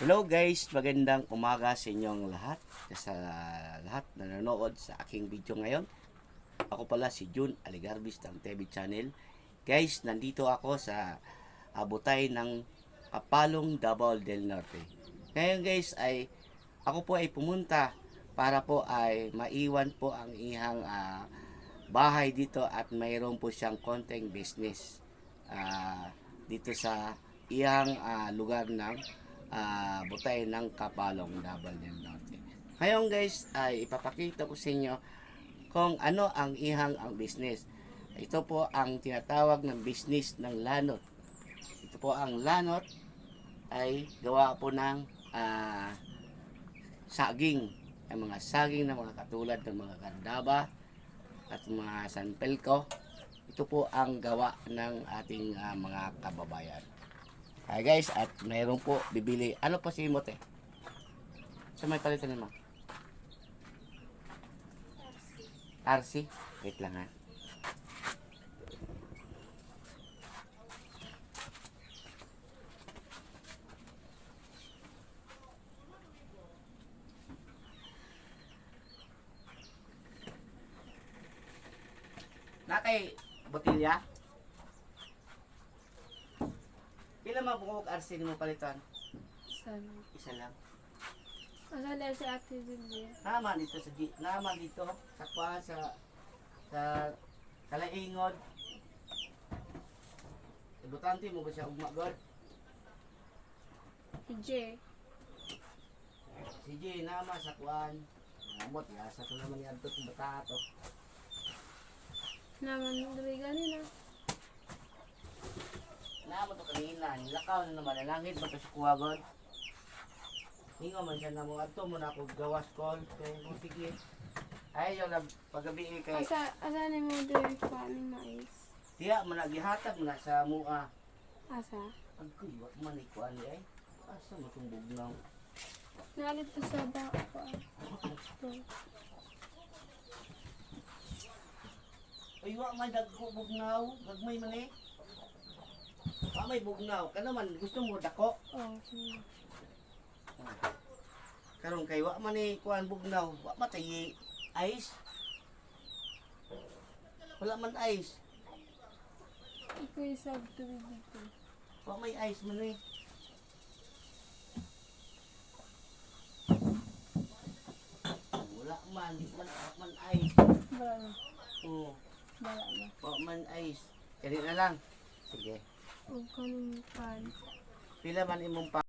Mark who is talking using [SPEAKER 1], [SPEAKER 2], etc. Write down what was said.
[SPEAKER 1] Hello guys, magandang umaga sa inyong lahat. Sa lahat na nanonood sa aking video ngayon. Ako pala si Jun Aligarbis ng TV Channel. Guys, nandito ako sa abutay ng Kapalong, Davao del Norte. Ngayon guys ay ako po ay pumunta para po ay maiwan po ang ihang bahay dito at mayroon po siyang konting business dito sa ihang lugar ng butay ng Kapalong, Davao del Norte. Ngayon guys ay ipapakita ko sa inyo kung ano ang ihang ang business. Ito po ang tinatawag ng business ng lanot. Ito po ang lanot ay gawa po ng saging. Ang mga saging na mga katulad ng mga kandaba at mga sanpelko. Ito po ang gawa ng ating mga kababayan. Hi guys, at mayroon po bibili. Ano po si Imote? Sa may palitan mo? RC? Wait lang ha. Nakay botilya? Ilan mga bukok RC ni mo palitan? Isa lang.
[SPEAKER 2] Masala si Ate Julia.
[SPEAKER 1] Naman dito naman dito sa kuha sa Kalaingod. Ibutante mo ba siya ugma god?
[SPEAKER 2] J.
[SPEAKER 1] Si J naman sa kuan. Amot yasa to naman yadto sa bata to.
[SPEAKER 2] Naman dali ganina.
[SPEAKER 1] Naman to kanina, nilakaw na naman langit ba to sa kuha god? Hingo man siya na mo adto mo na ako gawas call kay mo sige. Ay yo lang pagabi kay
[SPEAKER 2] Asa ni mo diri kaning mais?
[SPEAKER 1] tiya man nagihatag mo na sa mua.
[SPEAKER 2] Asa?
[SPEAKER 1] Agkoy wa man ni kuan ay. Asa mo tong bugnaw?
[SPEAKER 2] Nalit to sa bako.
[SPEAKER 1] Ay wa man dagko bugnaw, gagmay man eh. Wa may bugnaw, kana man gusto mo dako.
[SPEAKER 2] Oh, sige.
[SPEAKER 1] Karon kay wa man ni kuan bugnaw, wa matay ice. Wala man ice.
[SPEAKER 2] Ikaw isab tubig dito.
[SPEAKER 1] Wa may ice man eh. Wala man, di man ice.
[SPEAKER 2] Bala na.
[SPEAKER 1] Oo,
[SPEAKER 2] Bala na.
[SPEAKER 1] wa man ice. Kani na lang. Sige.
[SPEAKER 2] O kaning pan.
[SPEAKER 1] Pila man imong pa